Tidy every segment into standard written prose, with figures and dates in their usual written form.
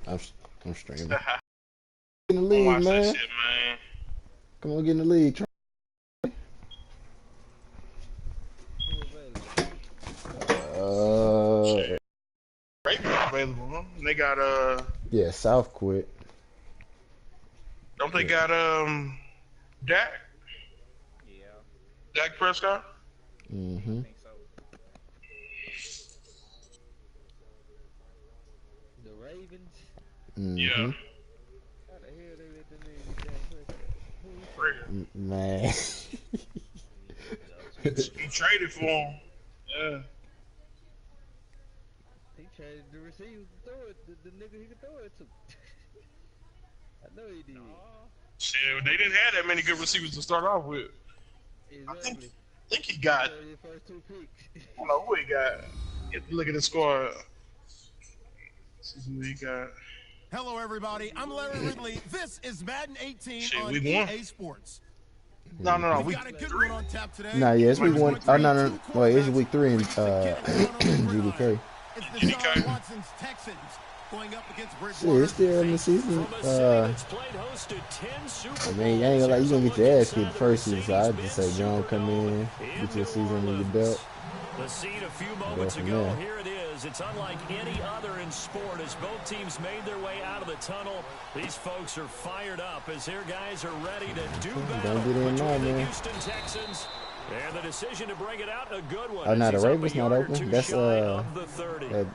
I'm I'm streaming. Get in the league, Watch man. that shit, man. Come on, get in the league. Shit. Great available, huh? They got Yeah, South quit. don't they got Dak? Yeah, Dak Prescott? I Mm-hmm. think so. The Ravens? Yeah. Mm-hmm. How the hell they let them nigga get Dak Prescott? Who he Real. signed? Man. He traded for him. Yeah. He traded the receiver to throw it, the nigga he could throw it to. I know he did. Shit, they didn't have that many good receivers to start off with. I think Exactly. think he got. Traded his first 2 picks. I don't know who he got. You have to look at the score. See who he got. Hello, everybody. I'm Larry Ridley. This is Madden 18 Shit, on week one. EA Sports. No. We We got a good one on tap today. Nah, yeah, it's week Week 1. Oh, no. Wait, it's week 3 in GDK. It's the GDK. Sean Watson's Texans going up against Shit, Bridgewater. it's still in the season. From a city that's played host to 10 Super I mean, I ain't gonna lie, you gonna get your ass kicked the first season, so I'd just say, John, come in, get your season under your belt. The scene a few moments ago, here it is. It's unlike any other in sport as both teams made their way out of the tunnel. These folks are fired up as their guys are ready to do battle Don't get in now, between the man. Houston Texans and the decision to bring it out, a good one. Oh, no, as the he's up Ravens a not yard or open. two That's, shy of the 30. and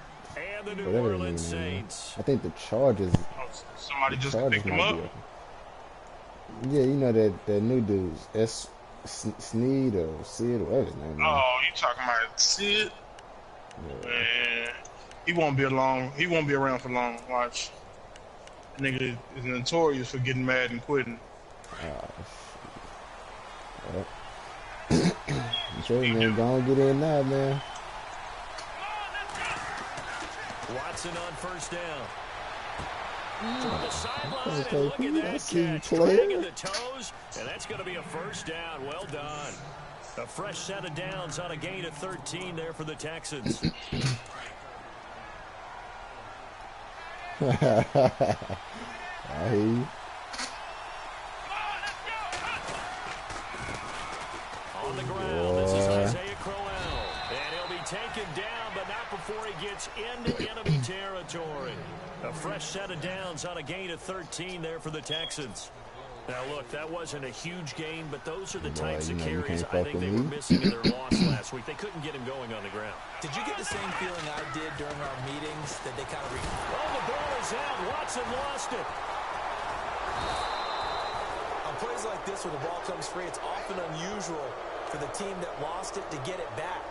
the New whatever Orleans the name is. Saints. I think the Chargers. Somebody The just Chargers picked him might up. be open. Yeah, you know that new dudes. Sneed or Sid or whatever his name is. Oh, you talking about Sid? Yeah. Man, he won't be along. He won't be around for long. Watch. The nigga is notorious for getting mad and quitting. Well, I'm telling you, man, go on get in now, man. Watson on first down. From the sideline, Okay, and look at I that see you catch. play. Dragging the toes, and that's going to be a first down. Well done. A fresh set of downs on a gain of 13 there for the Texans. I hear you. On the ground, this is Isaiah Crowell. And he'll be taken down, but not before he gets into enemy territory. A fresh set of downs on a gain of 13 there for the Texans. Now, look, that wasn't a huge gain, but those are the types of carries I think they were missing in their loss last week. They couldn't get him going on the ground. Did you get the same feeling I did during our meetings that they kind of... Oh, the ball is out. Watson lost it. On plays like this where the ball comes free, it's often unusual for the team that lost it to get it back.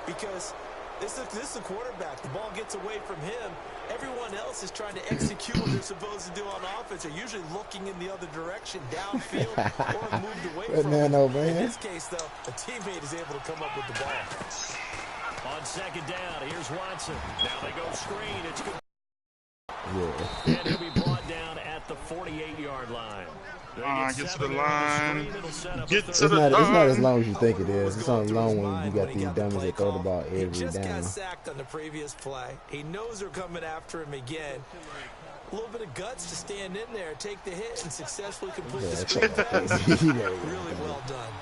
Because this is the quarterback. The ball gets away from him. Everyone else is trying to execute what they're supposed to do on offense. They're usually looking in the other direction, downfield, or moved away from it. In this case, though, a teammate is able to come up with the ball. On second down, here's Watson. Now they go screen. It's good. Yeah. And he'll be brought down at the 48-yard line. Get to the line. Get to It's the not as line. long as you think it is. It's only long when you got these dummies that throw the ball He every just down. got sacked on the previous play. He knows they're coming after him again. A little bit of guts to stand in there, take the hit, and successfully complete the screen pass. Really well done.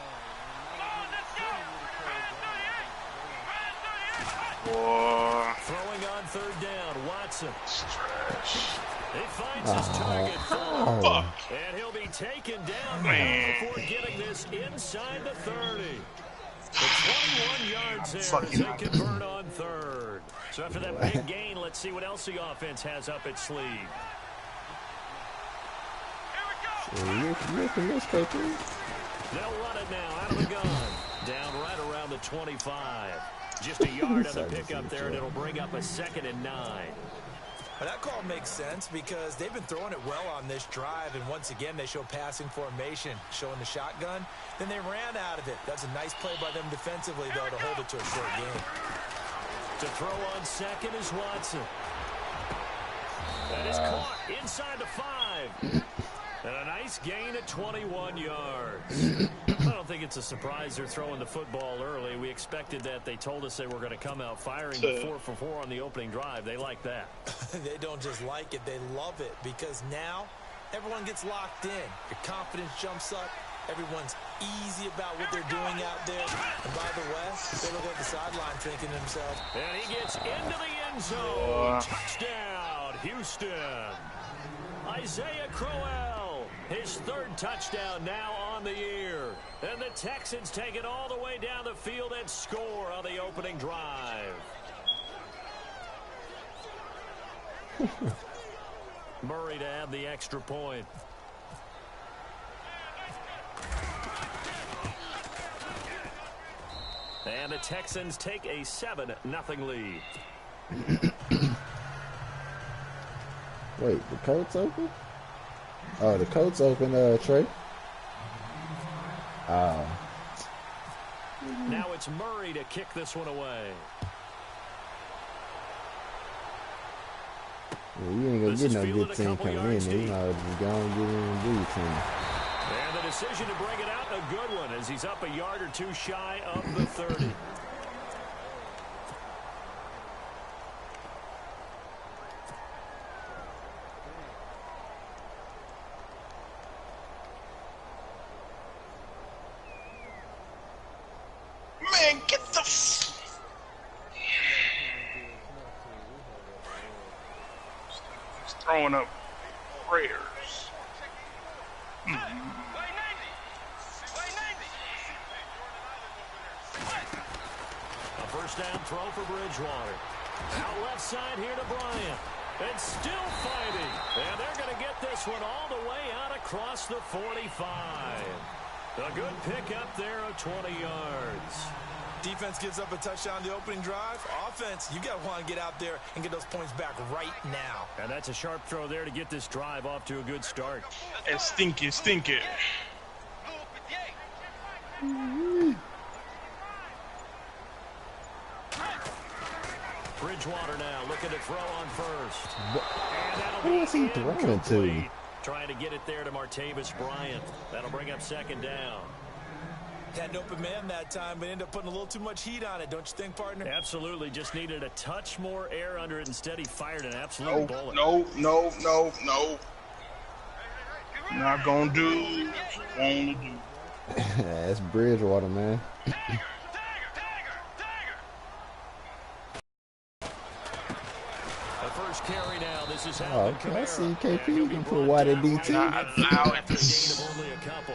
Boy. Throwing on third down, Watson. Trash. He finds his target full. Fuck. And he'll be taken down Man. before getting this inside the 30. The 21 yards there as they convert on third. So after that big gain, let's see what else the offense has up its sleeve. You're convinced, KP? They'll run it now out of the gun. Down right around the 25. Just a yard on the pickup there, and it'll bring up a 2nd and 9. But that call makes sense because they've been throwing it well on this drive, and once again they show passing formation, showing the shotgun. Then they ran out of it. That's a nice play by them defensively, though, to hold it to a short game. To throw on second is Watson. That is caught inside the 5. And a nice gain of 21 yards. I don't think it's a surprise they're throwing the football early. We expected that. They told us they were going to come out firing 4 for 4 on the opening drive. They like that. They don't just like it, they love it, because now everyone gets locked in. Your confidence jumps up. Everyone's easy about what they're doing out there. And by the way, they look at the sideline thinking to themselves. And he gets into the end zone. Touchdown, Houston. Isaiah Crowell, his 3rd touchdown now on the year. And the Texans take it all the way down the field and score on the opening drive. Murray to add the extra point. And the Texans take a 7-0 lead. Wait, the coat's open? Oh, the coat's open, Trey. Now it's Murray to kick this one away. Yeah, you ain't gonna get no good team coming in there. You know, just go and get in and do your thing. And the decision to bring it out, a good one, as he's up a yard or 2 shy of the 30. Man, get the He's throwing up prayers. A first down throw for Bridgewater. Out left side here to Bryant. And still fighting. And they're going to get this one all the way out across the 45. A good pick up there of 20 yards. Defense gives up a touchdown the opening drive. Offense, you got to want to get out there and get those points back right now. And that's a sharp throw there to get this drive off to a good start. And stink it. Bridgewater now looking to throw on first. Who is he throwing to? Trying to get it there to Martavis Bryant. That'll bring up 2nd down. Had an open man that time, but ended up putting a little too much heat on it, don't you think, partner? Absolutely. Just needed a touch more air under it. Instead, he fired an absolute bullet. No. Not gonna do. Won't do. That's Bridgewater, man. First carry now. This is Oh, okay. I see KP. You can put Watt at DT. Not allow it. Only a couple.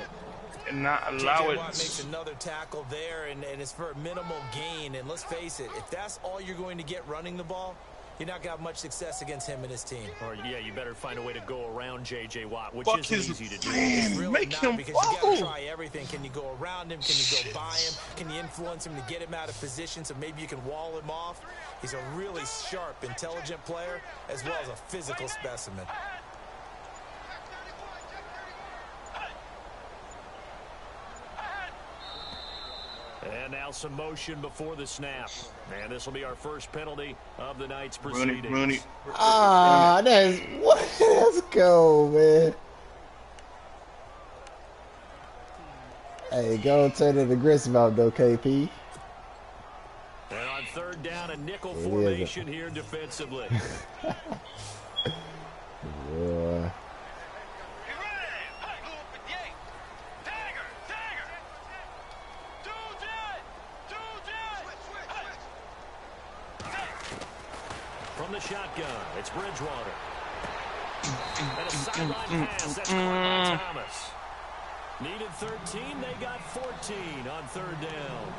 And not allow it. Watt makes another tackle there, and it's for a minimal gain. And let's face it, if that's all you're going to get running the ball, you're not going to have much success against him and his team. Or, yeah, you better find a way to go around J.J. Watt, which Fuck isn't his easy to do. man, It's really make not, him because you got to fumble. try everything. Can you go around him? Can you go by him? Can you influence him to get him out of position so maybe you can wall him off? He's a really sharp, intelligent player as well as a physical specimen. And now some motion before the snap. And this will be our first penalty of the night's proceedings. Rooney. Ah, that's what. Let's go, man. Hey, go turn it aggressive out though, KP. And on 3rd down, a nickel formation here defensively. Yeah. From the shotgun, it's Bridgewater. And a sideline pass, that's caught by Thomas. Needed 13, they got 14 on 3rd down.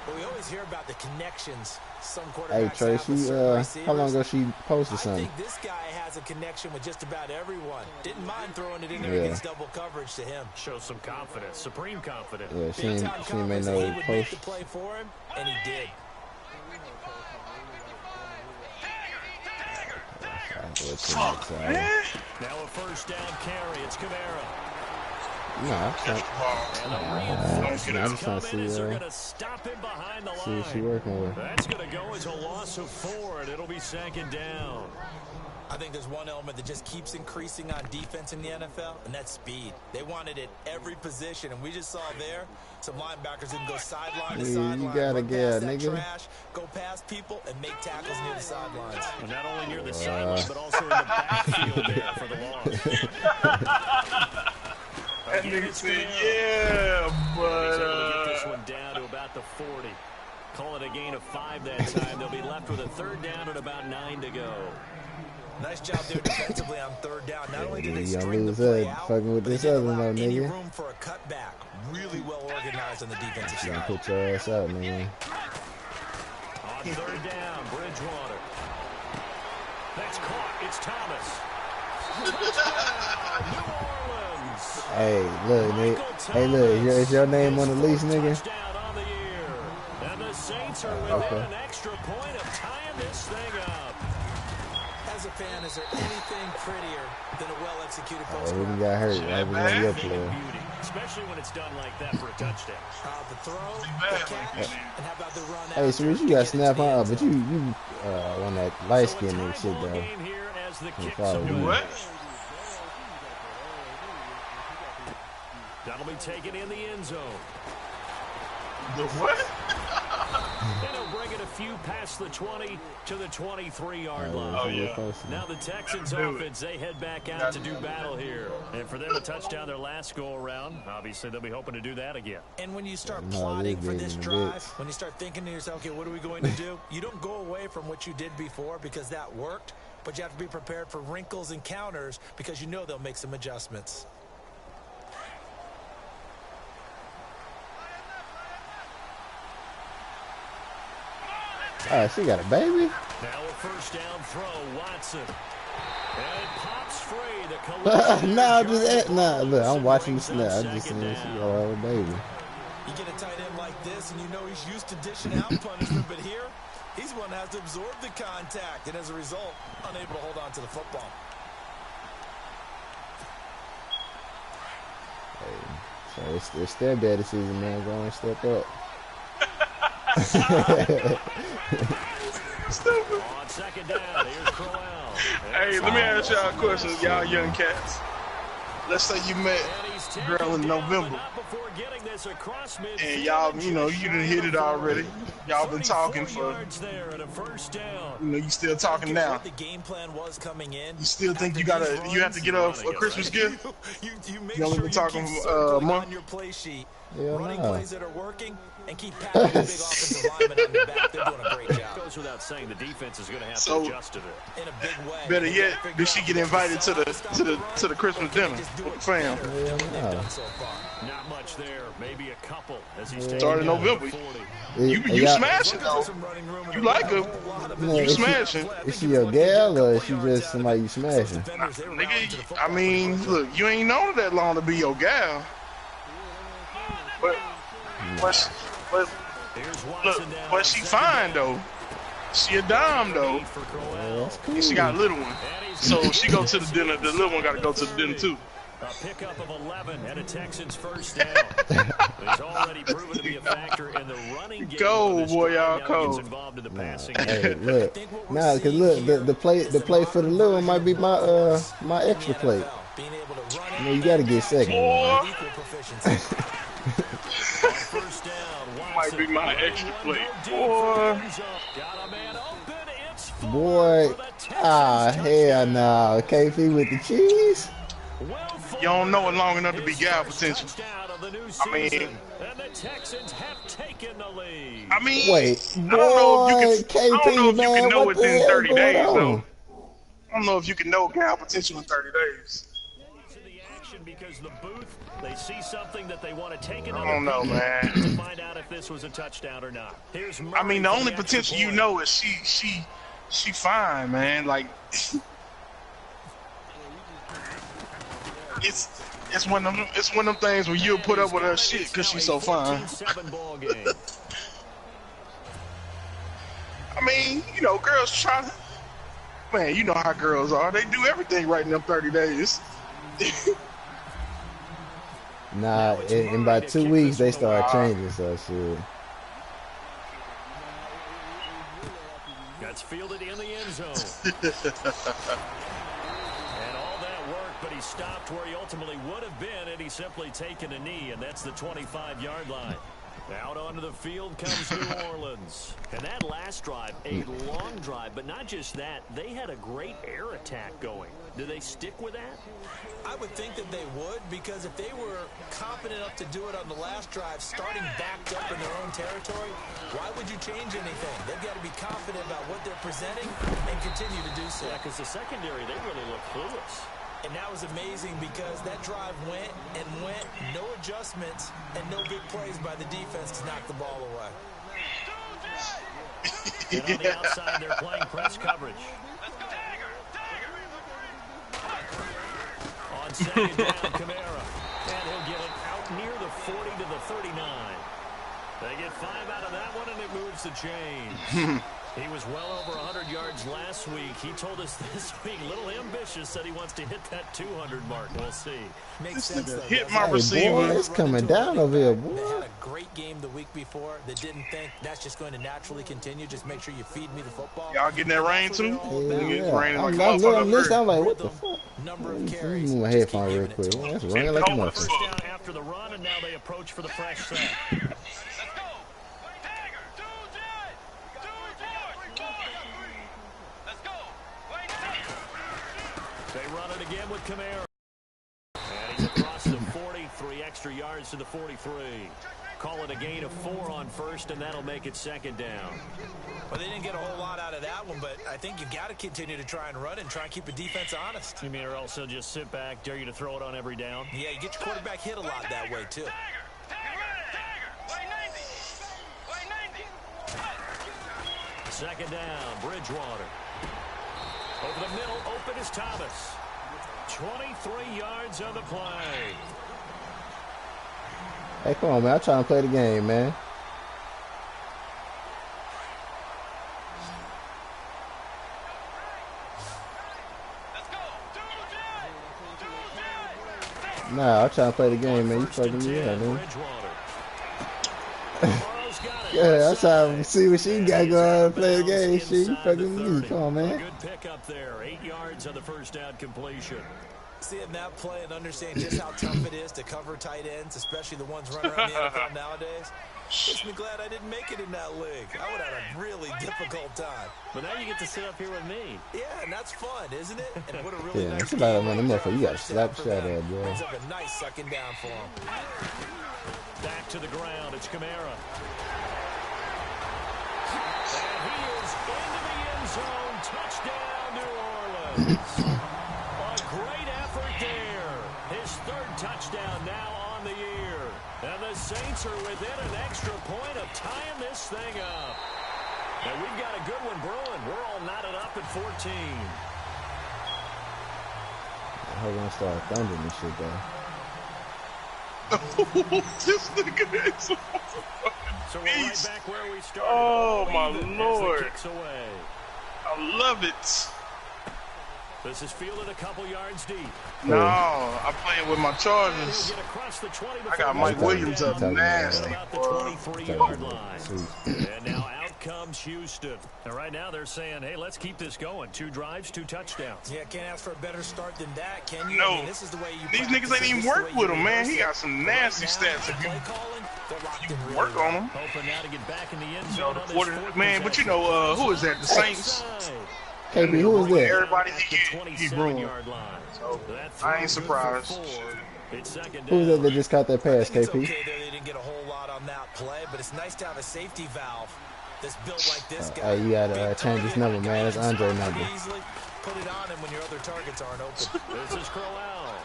Well, we always hear about the connections some Hey, quarterbacks Trey, have with certain receivers. how long ago she posted I something? think this guy has a connection with just about everyone. Didn't mind throwing it in there Yeah. against double coverage to him. Shows some confidence, supreme confidence. Yeah, she Big-time ain't made confidence no that he would make post. the play for him, and he did. Fuck, man. Now a first down carry, it's Kamara. Nah, And the reinforcements I'm just trying to come in as see, they're going to stop him behind the see what she line. working with. That's going to go as a loss of 4, and it'll be 2nd down. I think there's one element that just keeps increasing on defense in the NFL, and that's speed. They want it at every position, and we just saw there some linebackers who can go sideline to sideline, You gotta get, that nigga. trash, go past people, and make tackles near the sidelines. Well, not only near the sideline, but also in the backfield there for the loss. That nigga said, yeah, but He's able to get this one down to about the 40. Call it a gain of 5 that time. They'll be left with a third down and about 9 to go. Nice job there defensively on third down. Not only did they You string the lose play that out, fucking with but they this didn't other allow one, any nigga. room for a cutback. Really well organized on the defensive You side. put your ass out, man. On third down, Bridgewater. That's caught. It's Thomas. Touchdown, New Orleans. Hey, look, nigga. Hey, look, is your name on the lease, nigga? Touchdown on the year. And the Saints are within an extra point of tying this thing up. As a fan, is there anything prettier than a well-executed post? Oh, he got hurt. That was one of your player. Beauty, especially when it's done like that for a touchdown. The throw, the catch, and how about the run Hey, so you got snap on, but you on that light So a skin nigga tie shit ball though. game here as the kicks follow away. me. what? That'll be taken in the end zone. The what? And he'll bring it a few past the 20 to the 23-yard line. Oh, yeah. Now the Texans Do it. offense, they head back out to do battle here. And for them to touch down their last go-around, obviously they'll be hoping to do that again. And when you start No, plotting they're for this getting drive, bits. when you start thinking to yourself, okay, what are we going to do? You don't go away from what you did before because that worked, but you have to be prepared for wrinkles and counters because you know they'll make some adjustments. She got a baby. Now a first down throw, Watson. And it pops free. The collision Nah, there, look, I'm watching the brings up snap. I just second seen she down. got a baby. You get a tight end like this, and you know he's used to dishing out punishment, but here, he's the one that has to absorb the contact, and as a result, unable to hold on to the football. Hey, so it's stepdaddy season, man. Go and step up. Stupid. On second down, here's Crowell. Hey, let me ask y'all a question, y'all young cats. Let's say you met a girl in November, and y'all, you know, you done hit it already. Y'all been talking for, you know, you still talking now. The game plan was coming in. You still think you have to get a Christmas gift? You make You only sure been you talking keep a circling month? on your play sheet, Hell running nah. plays that are working, and keep patting the big offensive lineman on the back. They're doing a great job. Goes without saying the defense is going to have So- to adjust to it. In a big way. Better yet, did she get invited to the Christmas dinner with the fam? Hell nah. Not much there, maybe a couple as he's Started November. You y'all- smashing though. You like her. Man, You is she- smashing. Is she your gal or is she just somebody you smashing? Nigga, I mean, look, you ain't known her that long to be your gal. But Here's look, Watson down but on she second fine down. though. She a dime though. For Crowell. That's cool. And she got a little one. So she go to the dinner. The little one got to go to the dinner too. A pickup of 11 and a Texans first down. He's already proven to be a factor in the running game. Go, boy, y'all Now go. gets involved in the passing game. Hey, look. Nah, cause look, the play for the little one might be my my extra plate. Being able to run You know, you gotta get second. man. equal proficiency. First down, Might be my Watson. extra plate. Got a man open. It's full Boy, for the Texans. hell no. KP with the cheese. You don't know it long enough to be gal potential. I mean- and the Texans have taken the lead. I mean, Wait, I don't know if you boy, can. I don't know if you KP, can man, know what it the in hell 30 going days on? though. I don't know if you can know gal potential in 30 days. To the action because the booth, they see something that they want to take I another don't know, peek man. to find out if this was a touchdown or not. Here's I Murray mean, the for only extra potential you point. know is she fine, man. Like it's one of them things where you'll put up with her shit because she's so fine. 14-7 ball game. I mean, you know, girls try. Man, you know how girls are. They do everything right in them 30 days. Nah, in about 2 weeks they start changing, so shit. That's fielded in the end zone. he stopped where he ultimately would have been had he simply taken a knee, and that's the 25-yard line. Out onto the field comes New Orleans. And that last drive, a long drive, but not just that. They had a great air attack going. Do they stick with that? I would think that they would, because if they were confident enough to do it on the last drive, starting backed up in their own territory, why would you change anything? They've got to be confident about what they're presenting and continue to do so. Yeah, because the secondary, they really look clueless. And that was amazing because that drive went and went, no adjustments, and no big plays by the defense to knock the ball away. And on the outside, they're playing press coverage. On second down, Kamara. And he'll get it out near the 40 to the 39. They get 5 out of that one, and it moves the chains. He was well over 100 yards last week. He told us this week, a little ambitious, said he wants to hit that 200 mark. We'll see. Makes sense, though. Hit my Hey, receiver. boy, it's coming down over here, boy. They had a great game the week before that didn't think that's just going to naturally continue. Just make sure you feed me the football. Y'all getting that rain too? Yeah. Raining like I'm a listening. I'm motherfucker. like, what the fuck? Number of Let me carries. move my Just keep headphone real giving it quick. to him. It's raining like a Cold. motherfucker. First down after the run, and now they approach for the fresh set. They run it again with Kamara. And he's across the 40, 3 extra yards to the 43. Call it a gain of 4 on first, and that'll make it second down. Well, they didn't get a whole lot out of that one, but I think you've got to continue to try and run and try and keep the defense honest. You mean or also just sit back, dare you to throw it on every down? Yeah, you get your quarterback hit a lot that way, too. Second down, Bridgewater. Over the middle, open is Thomas. 23 yards on the play. Hey, come on, man. I'm trying to play the game, man. Nah, I'm trying to play the game, man. You fucking me up, man. Yeah, I'm trying to see what she got going on, play the game. Shit, you fucking me. Come on, man. Good pickup there. 8 yards on the first down completion. Seeing that play and understanding just how tough it is to cover tight ends, especially the ones running around the NFL nowadays, makes me glad I didn't make it in that league. I would have had a really difficult time. But now you get to sit up here with me. Yeah, and that's fun, isn't it? And what a really Yeah, nice it's about game. a motherfucker. You got to slap the shit out of that, boy. Brings up a nice second down for him. Back to the ground. It's Kamara. And he is into the end zone. Touchdown, New Orleans. A great effort there. His 3rd touchdown now on the year. And the Saints are within an extra point of tying this thing up. And we've got a good one brewing. We're all knotted up at 14. I hope I start thundering and shit, though. This nigga is a fucking So we're beast. right back where we started. Oh, my Even as the Lord. kick's away. I love it. This is fielded a couple yards deep. No, I'm playing with my He'll Chargers. get across the 20 I got Mike Williams up nasty, about the boy. 23-yard line. Sweet. And now out comes Houston. And right now they're saying, hey, let's keep this going. 2 drives, 2 touchdowns. Yeah, can't ask for a better start than that, can you? No. I mean, this is the way you These practice niggas ain't it. even This is the work way with you him, man. rehearse He it. got some Right nasty now, stats if play you calling, they're locked in really work well. on him. Hoping now to get back in the end You zone know, on the this 40, 4th man, but you possession. know, who is that? The Saints. Offside. KP, who was that? Everybody At he the get, he ruined. 27-yard line. So, That I ain't throw good for surprised. 4. It's second Who was that down. that just caught that I pass, think it's KP? okay there they didn't get a whole lot on that play, but it's nice to have a safety valve that's built like this guy. Hey, you gotta Big change his target, number, a guy man. That's who can Andre stop number. pretty easily. Put it on him when your other targets aren't open. This is Crowell.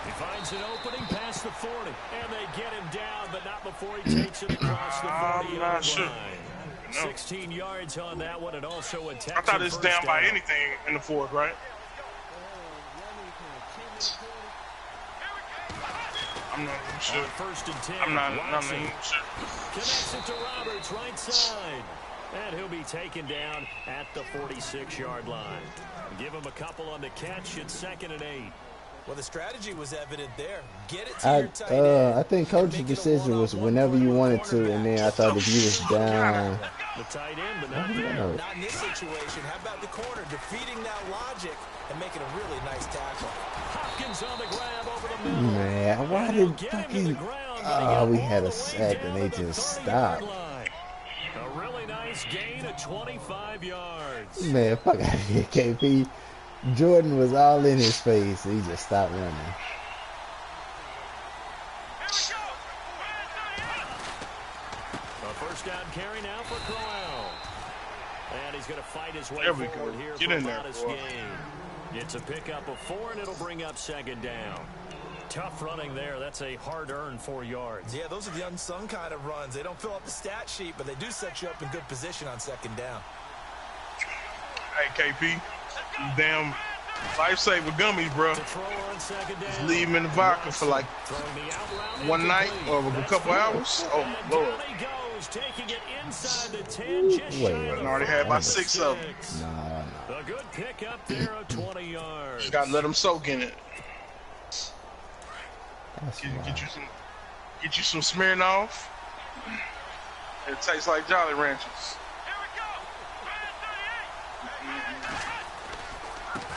He finds an opening past the 40. And they get him down, but not before he takes it across the I'm 40-yard not sure. line. No. 16 yards on that one, and also a I Texan thought it's first down by anything in the 4th, right? I'm not even sure. On 1st and 10, I'm not Watson even sure. connects it to Roberts, right side. And he'll be taken down at the 46-yard line. Give him a couple on the catch. It's 2nd and 8. Well, the strategy was evident there. Get it to your tight end. I think coach's decision was whenever you wanted to, and then I thought if you was down. The tight end, but not there. No. Not in this situation. How about the corner defeating that logic and making a really nice tackle? Hopkins on Man, why And he'll did get him to the fucking... ground, but he Oh, got we all had the a way sack and down they to the just 30-yard stopped. line. A really nice gain of 25 yards. Man, fuck out of here, KP. Jordan was all in his face. He just stopped running. A first down carry now for Crowell. And he's going to fight his way There we forward go. here Get for a in there, modest boy. gain. It's a pickup of 4, and it'll bring up second down. Tough running there. That's a hard-earned 4 yards. Yeah, those are the unsung kind of runs. They don't fill up the stat sheet, but they do set you up in good position on second down. Hey, KP, you damn lifesaver gummies, bro. To throw on second down. Just leave him in the vodka for like Throwing the out route one night incomplete. or a That's couple hours. Oh, and Lord. down he goes, taking it inside the 10, just shy Wait, of I the already had about 5, 6 of them. Nah. A good pickup there of 20 yards. Just gotta let them soak in it. That's Get you some Smirnoff. It tastes like Jolly Ranchers.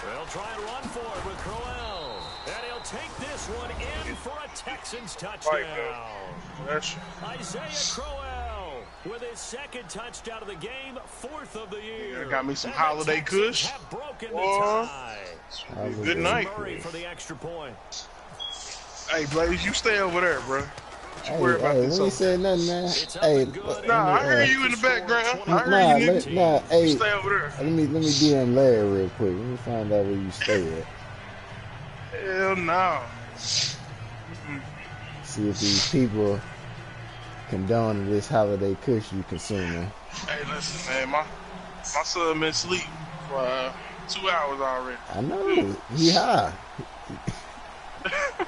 They'll try and run for it with Crowell. And he'll take this one in for a Texans touchdown. That's Isaiah Crowell with his second touchdown of the game, 4th of the year. got me some And the holiday Texans kush. have broken the Boy. tie. good night. Murray for the extra point. Hey, Blaze, you stay over there, bro. Hey, worry about hey, this we ain't over. said nothing, man. It's up Hey, and good. Nah, I hear uh, you in the background. I nah, hear you, nigga. nah, hey, You stay over there. let me DM Larry real quick. Let me find out where you stay at. Hell no. See if these people condone this holiday kush you consuming. Hey, listen, man. My son been asleep for 2 hours already. I know. He high.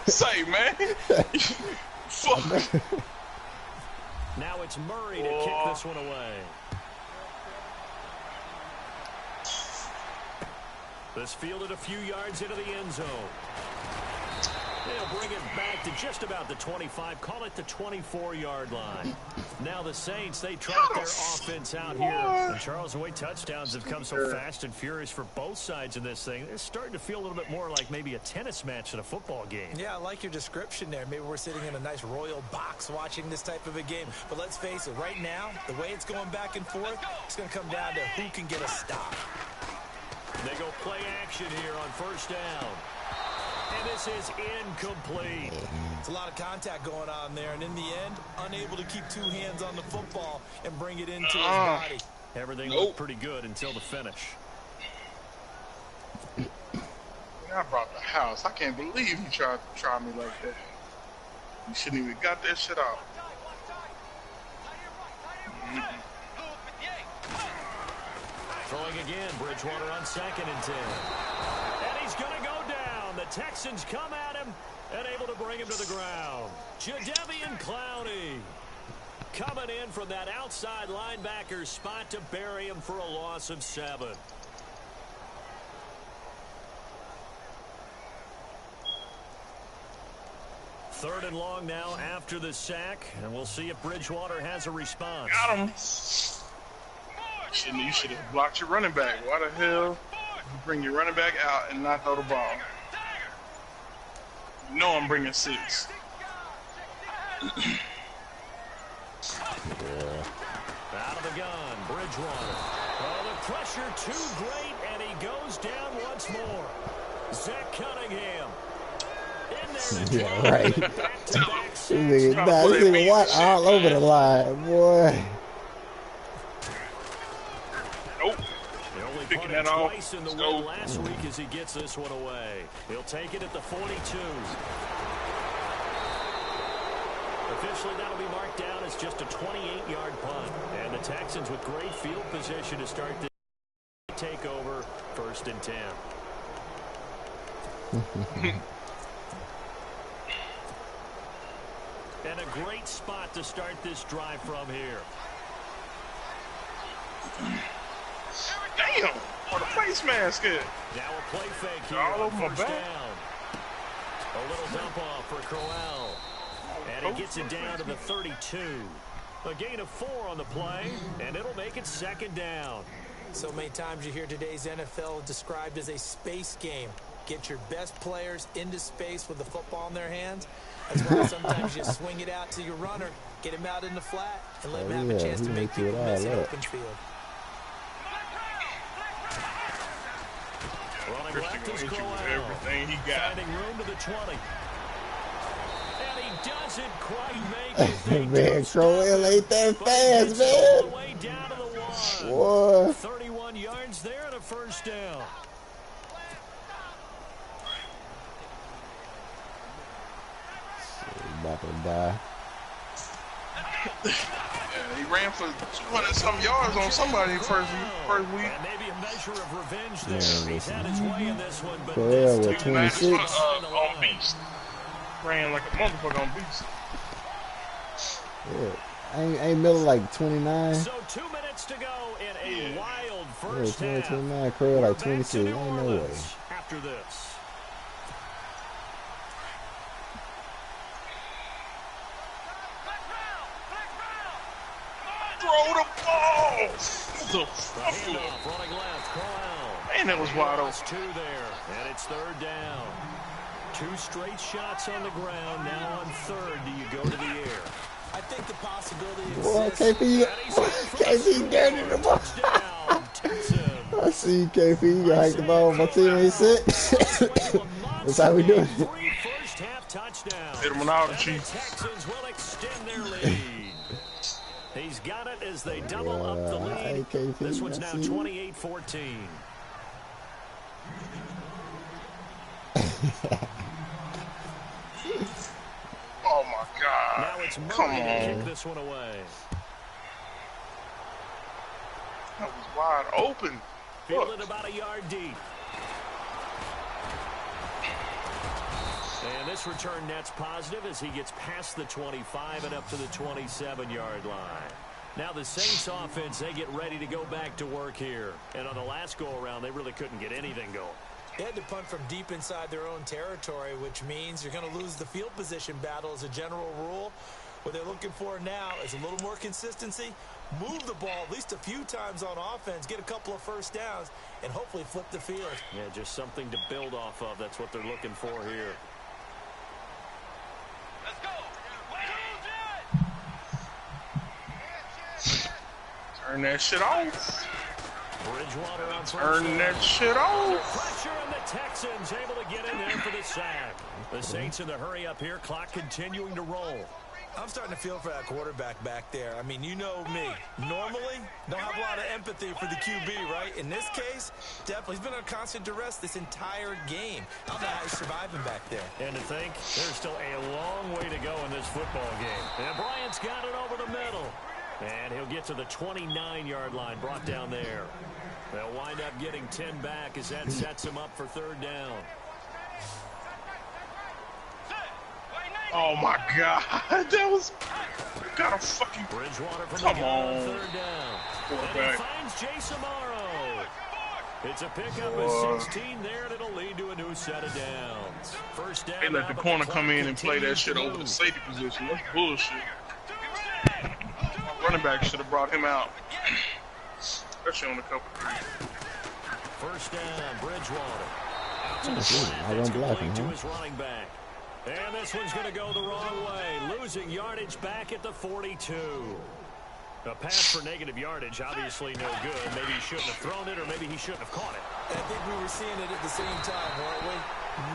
Say, man. Fuck. Now it's Murray to kick this one away. This fielded a few yards into the end zone. They'll bring it back to just about the 25, call it the 24-yard line. Now the Saints, they trot their offense out here. And Charles, the way touchdowns have come so fast and furious for both sides in this thing, it's starting to feel a little bit more like maybe a tennis match than a football game. Yeah, I like your description there. Maybe we're sitting in a nice royal box watching this type of a game. But let's face it, right now, the way it's going back and forth, it's going to come down to who can get a stop. They go play action here on first down. And this is incomplete. It's a lot of contact going on there, and in the end, unable to keep 2 hands on the football and bring it into his body. Everything looked pretty good until the finish. I brought the house. I can't believe you tried to try me like that. You shouldn't even got that shit out. Throwing again, Bridgewater on 2nd and 10. And he's going to go down. The Texans come at him and able to bring him to the ground. Jadeveon Clowney coming in from that outside linebacker spot to bury him for a loss of 7. Third and long now after the sack, and we'll see if Bridgewater has a response. Got him. You should have blocked your running back. Why the hell you bring your running back out and not throw the ball? You know I'm bringing 6. Out of the gun, Bridgewater. Oh, the pressure too great, and he goes down once more. Zach Cunningham. In there. Yeah, right. Back-to-back This sacks. nigga Watt all over the line, boy. Nope. He only Picking punted that off. twice in the Let's win go. last week as he gets this one away. He'll take it at the 42. Officially, that'll be marked down as just a 28-yard punt. And the Texans with great field position to start this takeover, 1st and 10. And a great spot to start this drive from here. Damn. What a face mask is. Now a play fake here All on over my first back. down. A little dump off for Crowell. And he gets it down to the 32. A gain of 4 on the play, and it'll make it 2nd down. So many times you hear today's NFL described as a space game. get your best players into space with the football in their hands. That's why sometimes you swing it out to your runner, get him out in the flat, and let him have a chance to make people miss an open field. Running left is everything he got. finding room to the 20. And he doesn't quite make it. Man, Crowell ain't that fast, man. All the way down to the 1. Boy. 31 yards there and a first down. About to die. Yeah, he ran for 200-some yards on somebody first week. And maybe a measure of revenge there. Yeah, He's had his way in this one, but Crowell with Man, this 26. one on Beast. Ran like a motherfucker on Beast. Yeah. Ain't Miller like 29? So 2 minutes to go in a wild Yeah, first half. 29. Crowell like 26. Ain't no way. After this. Throw the ball! The Handoff, running left, Crowell. Man, that was wide open. 2 there, and it's third down. 2 straight shots on the ground. Now on third, do you go to the air? I think the possibility Boy, exists. KP dirty the ball. Touchdown, Texans. I see KP. You got to hike the ball on my teammate set. That's how we doing it. 3 first half touchdowns. Hit him on all the And the Chiefs. Texans will extend their lead. He's got it as they double up the lead. Hey, KP, This one's now I see. 28-14. Oh my God! Now it's Come Murray to on, kick this one away. that was wide open. Fielded about a yard deep. And this return net's positive as he gets past the 25 and up to the 27-yard line. Now the Saints offense, they get ready to go back to work here. And on the last go-around, they really couldn't get anything going. They had to punt from deep inside their own territory, which means you're going to lose the field position battle as a general rule. What they're looking for now is a little more consistency, move the ball at least a few times on offense, get a couple of first downs, and hopefully flip the field. Yeah, just something to build off of. That's what they're looking for here. Turn that shit off. Bridgewater on first Turn down. that shit off. Pressure, and the Texans able to get in there for the sack. The Saints in the hurry up here, clock continuing to roll. I'm starting to feel for that quarterback back there. I mean, you know me. Normally, don't have a lot of empathy for the QB, right? In this case, definitely. He's been on constant duress this entire game. I don't know how he's surviving back there. And to think, there's still a long way to go in this football game. And Bryant's got it over the middle. And he'll get to the 29-yard line, brought down there. They'll wind up getting 10 back as that sets him up for third down. Oh my God, that was got a fucking. Bridgewater from Come the gun on. third down. And he Quarterback. finds Jason Morrow. It's a pickup Boy. of 16 there, and it'll lead to a new set of downs. First down. They let now, the but corner clock come in and play that continues shit to over the move. safety position. That's bullshit. Running back should have brought him out. Especially on the couple three. First down, Bridgewater. Out to the I flat. won't That's block complete him, to huh? his running back. And this one's going to go the wrong way. Losing yardage back at the 42. A pass for negative yardage, obviously no good. Maybe he shouldn't have thrown it, or maybe he shouldn't have caught it. I think we were seeing it at the same time, weren't we?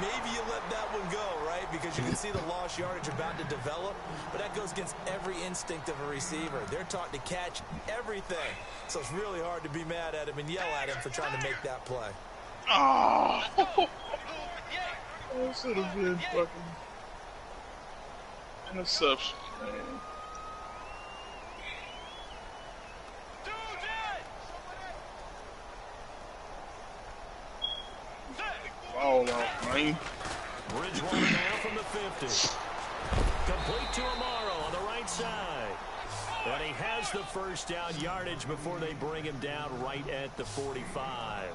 Maybe you let that one go, right? Because you can see the lost yardage about to develop. But that goes against every instinct of a receiver. They're taught to catch everything. So it's really hard to be mad at him and yell at him for trying to make that play. Oh, that should have been fucking interception, man. Ball off, man. Bridgewater now from the 50. Complete to Amaro on the right side. And he has the first down yardage before they bring him down right at the 45.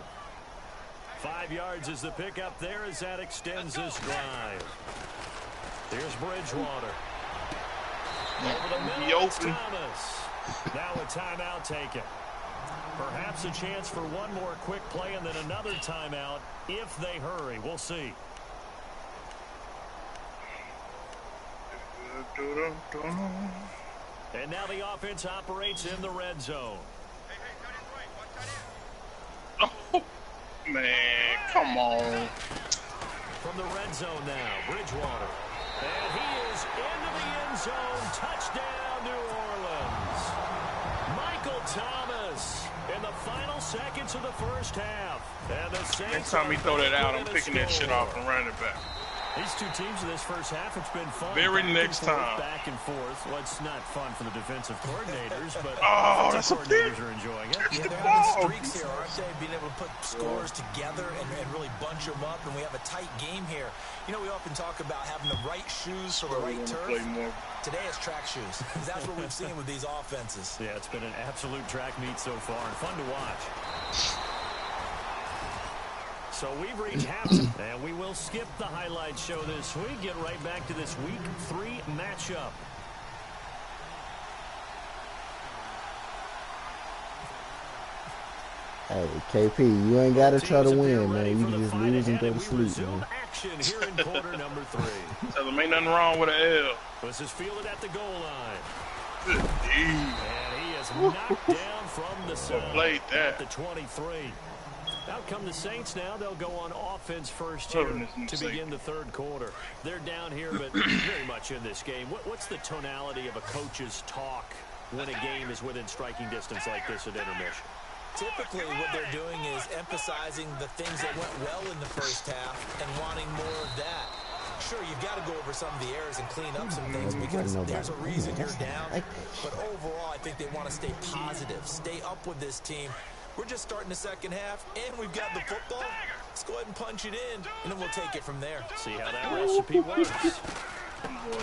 5 yards is the pickup there as that extends this drive. Here's Bridgewater. Over the middle, it's Thomas. Now a timeout taken. Perhaps a chance for one more quick play and then another timeout if they hurry. We'll see. And now the offense operates in the red zone. Oh, man, come on. From the red zone now, Bridgewater. And he is into the end zone. Touchdown, New Orleans. Michael Thomas in the final seconds of the first half. And the Saints next time he throw that out, I'm picking that shit off and running it back. These two teams in this first half, it's been fun. Very next time. Back and forth. Well, it's not fun for the defensive coordinators, but oh, the coordinators are enjoying it. Yeah, they're having streaks here, aren't they? Being able to put scores together and really bunch them up, and we have a tight game here. You know, we often talk about having the right shoes for the right turf. Today it's track shoes. That's what we've seen with these offenses. Yeah, it's been an absolute track meet so far, and fun to watch. So we've reached halftime, and we will skip the highlight show this week. Get right back to this Week 3 matchup. Hey, KP, you ain't got to try to win, man. You can just lose and go to sleep, man. Action here in quarter number 3. Tell them ain't nothing wrong with an L. This is fielded at the goal line. Good D. And he is knocked down from the side at the 23. Out come the Saints now. They'll go on offense first here to begin the third quarter. They're down here, but very much in this game. What's the tonality of a coach's talk when a game is within striking distance like this at intermission? Typically, what they're doing is emphasizing the things that went well in the first half and wanting more of that. Sure, you've got to go over some of the errors and clean up some things because there's a reason you're down. But overall, I think they want to stay positive, stay up with this team. We're just starting the second half, and we've got the football. Let's go ahead and punch it in, and then we'll take it from there. See how that recipe works.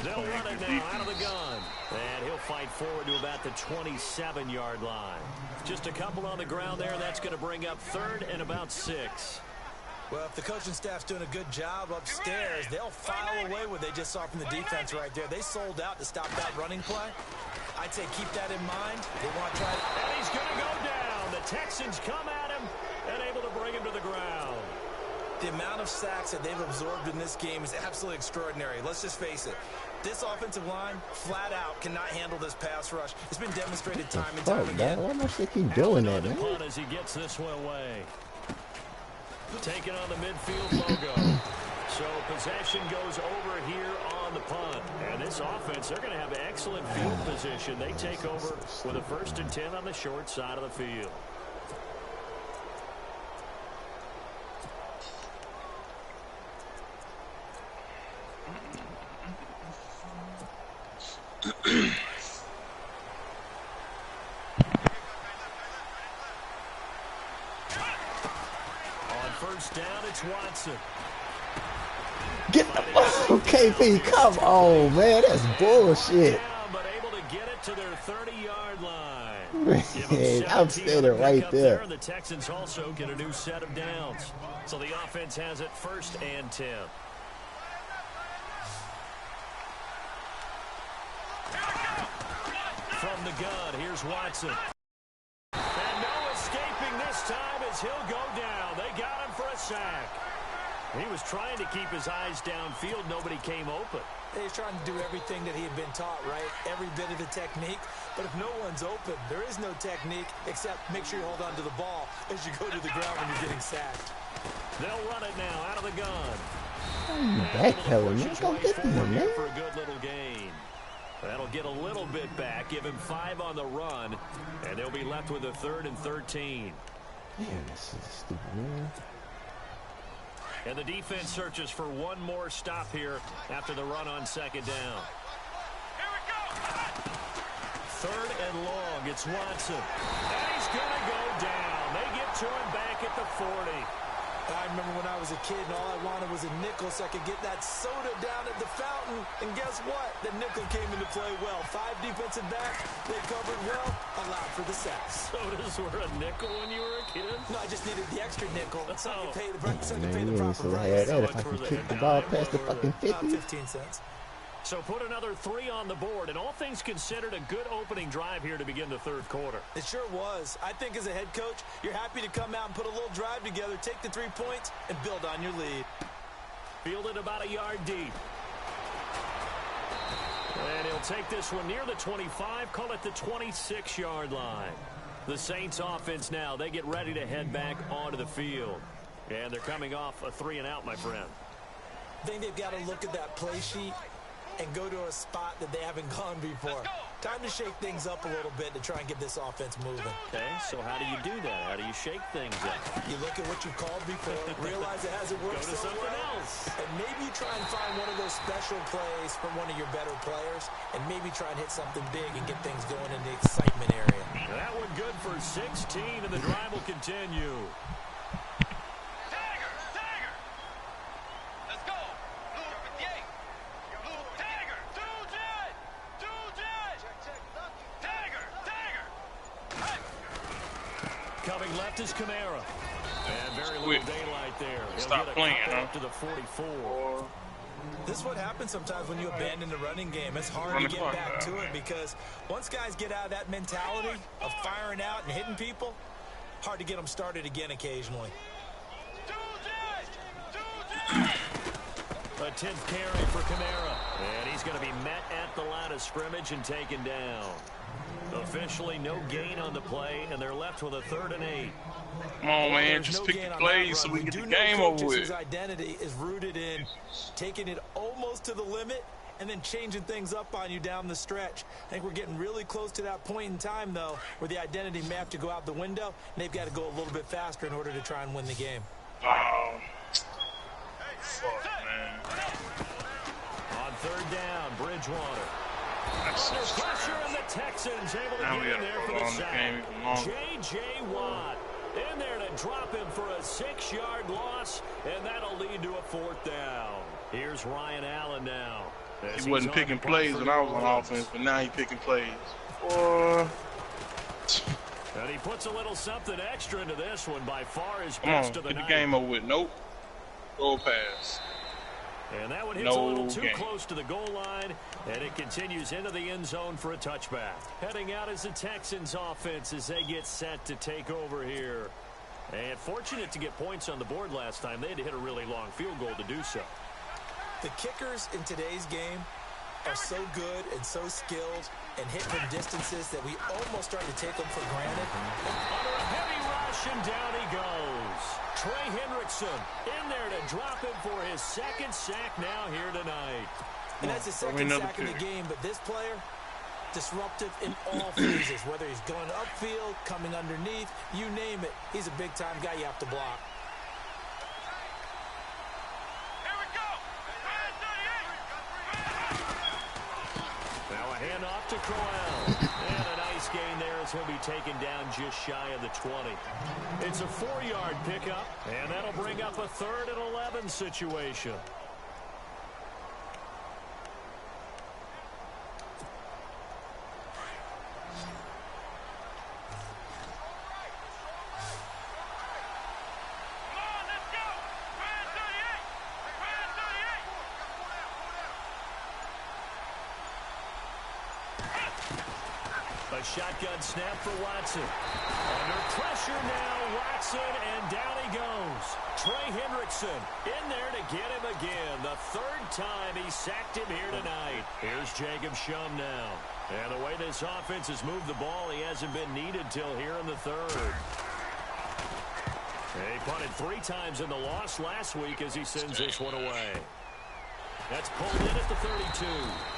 They'll run it now out of the gun. And he'll fight forward to about the 27-yard line. Just a couple on the ground there, and that's going to bring up third and about 6. Well, if the coaching staff's doing a good job upstairs, they'll file away what they just saw from the defense right there. They sold out to stop that running play. I'd say keep that in mind. They want to try to... And he's going to go down. The Texans come at him and able to bring him to the ground. The amount of sacks that they've absorbed in this game is absolutely extraordinary. Let's just face it. This offensive line, flat out, cannot handle this pass rush. It's been demonstrated time and time again. Why must they keep doing that, man? As he gets this one away. Taking on the midfield logo. So possession goes over here on the punt. And this offense, they're going to have excellent field position. They take over with a 1st and 10 on the short side of the field. On first down, it's Watson. Get the KP, come on, man. That's bullshit. But able to get it to their 30-yard line. Man, I'm standing right there. The Texans also get a new set of downs. So the offense has it 1st and 10. From the gun, here's Watson. And no escaping this time as he'll go down. They got him for a sack. He was trying to keep his eyes downfield. Nobody came open. He's trying to do everything that he had been taught, right? Every bit of the technique. But if no one's open, there is no technique except make sure you hold on to the ball as you go to the ground when you're getting sacked. They'll run it now out of the gun. Backpedaling, man. Go get them, man. For a good little gain. That'll get a little bit back, give him 5 on the run, and they'll be left with a 3rd and 13. Man, this is stupid, man. And the defense searches for one more stop here after the run on 2nd down. Here we go. 3rd and long, it's Watson. And he's going to go down. They get to him back at the 40. I remember when I was a kid and all I wanted was a nickel so I could get that soda down at the fountain. And guess what? The nickel came into play well. 5 defensive back. They covered well. Allowed for the sacks. Sodas were a nickel when you were a kid? No, I just needed the extra nickel. So I could pay the, Man, you ain't so had that if I can kick the ball past the fucking 50. 15 cents. So put another 3 on the board, and all things considered, a good opening drive here to begin the third quarter. It sure was. I think as a head coach, you're happy to come out and put a little drive together, take the 3 points, and build on your lead. Fielded about a yard deep. And he'll take this one near the 25, call it the 26-yard line. The Saints offense now, they get ready to head back onto the field. And they're coming off a 3-and-out, my friend. I think they've got to look at that play sheet and go to a spot that they haven't gone before. Time to shake things up a little bit to try and get this offense moving. Okay, so how do you do that? How do you shake things up? You look at what you've called before, realize it hasn't worked Go to so something well, else. and maybe you try and find one of those special plays from one of your better players, and maybe try and hit something big and get things going in the excitement area. That one good for 16, and the drive will continue. Coming left is Kamara. And very little daylight there. Stop playing, up to the 44. This is what happens sometimes when you abandon the running game. It's hard to get back to it because once guys get out of that mentality of firing out and hitting people, hard to get them started again occasionally. A 10th carry for Kamara. And he's going to be met at the line of scrimmage and taken down. Officially no gain on the play, and they're left with a 3rd and 8. Come on, man. Just pick the plays so we get the game over with. His identity is rooted in taking it almost to the limit and then changing things up on you down the stretch. I think we're getting really close to that point in time, though, where the identity may have to go out the window, and they've got to go a little bit faster in order to try and win the game. Oh. Fuck, man. On 3rd down, Bridgewater. That's Under pressure, and the Texans able to now get in there for the sack. the J.J. Watt in there to drop him for a 6-yard loss, and that'll lead to a 4th down. Here's Ryan Allen now. He wasn't picking plays when I was on offense, but now he's picking plays. And he puts a little something extra into this one, by far his come on, best of the get the night. game over with. Nope. Go pass. And that one hits a little too close to the goal line, and it continues into the end zone for a touchback. Heading out is the Texans offense as they get set to take over here. And fortunate to get points on the board last time. They had to hit a really long field goal to do so. The kickers in today's game are so good and so skilled and hit from distances that we almost start to take them for granted. Under a heavy rush, and down he goes. Trey Hendrickson in there to drop him for his 2nd sack now here tonight. And that's his 2nd sack in the game, but this player, disruptive in all phases, whether he's going upfield, coming underneath, you name it. He's a big-time guy you have to block. Here we go. Now a handoff to Crowell. And a nice gain there as he'll be taken down just shy of the 20. It's a 4-yard pickup, and that'll bring up a 3rd and 11 situation. A shotgun snap for Watson. Under pressure now, Watson, and down he goes. Trey Hendrickson in there to get him again. The 3rd time he sacked him here tonight. Here's Jacob Shum now. And the way this offense has moved the ball, he hasn't been needed till here in the 3rd. He punted 3 times in the loss last week as he sends this one away. That's pulled in at the 32.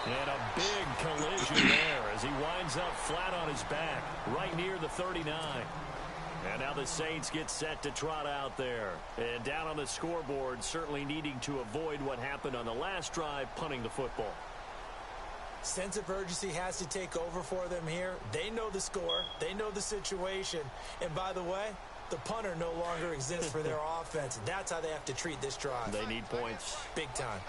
And a big collision there as he winds up flat on his back, right near the 39. And now the Saints get set to trot out there. And down on the scoreboard, certainly needing to avoid what happened on the last drive, punting the football. Sense of urgency has to take over for them here. They know the score. They know the situation. And by the way, the punter no longer exists for their offense. That's how they have to treat this drive. They need points. Big time.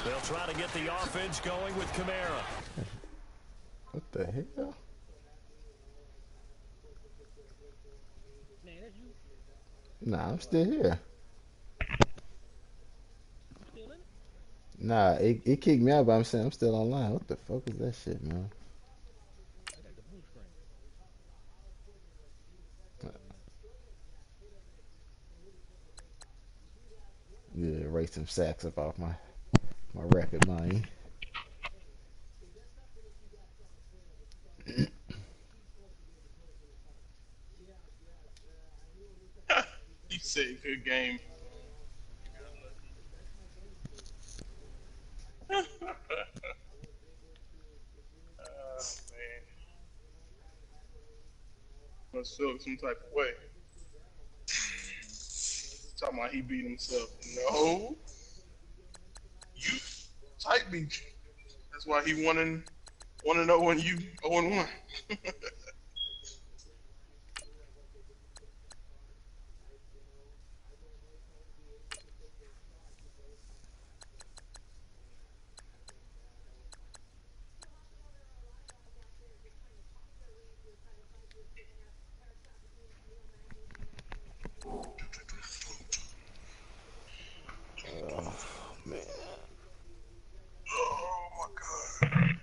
They'll try to get the offense going with Kamara. What the hell? Man, that's you. Nah, I'm still here. Nah, it kicked me out, but I'm saying I'm still online. What the fuck is that shit, man? I got the blue screen. Yeah, erase some sacks up off my record, man. He said good game. Man. Must feel some type of way. Talking about he beat himself. No, you type beat you. That's why he won and 0 and you 0 and 1. Oh man. Oh my god.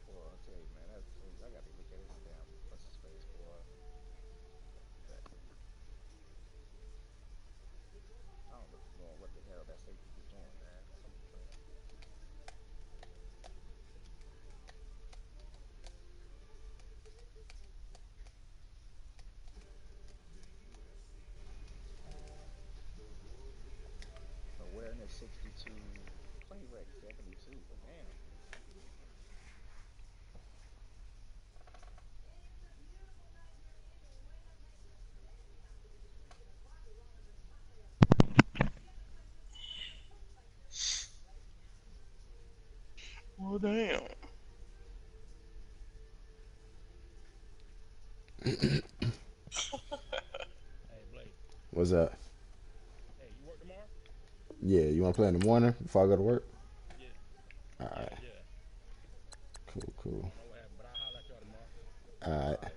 Boy, I'll tell you, man, I got to look at his damn what's his face, boy. That, I don't know what the hell that safety was doing, man. Awareness 62, play rate 72, but damn. Well, damn. Hey, Blake. What's up? Hey, you work tomorrow? Yeah, you want to play in the morning before I go to work? Yeah, All yeah, right, yeah. cool, I cool. don't know what happened, but I'll holler at y'all tomorrow. All right.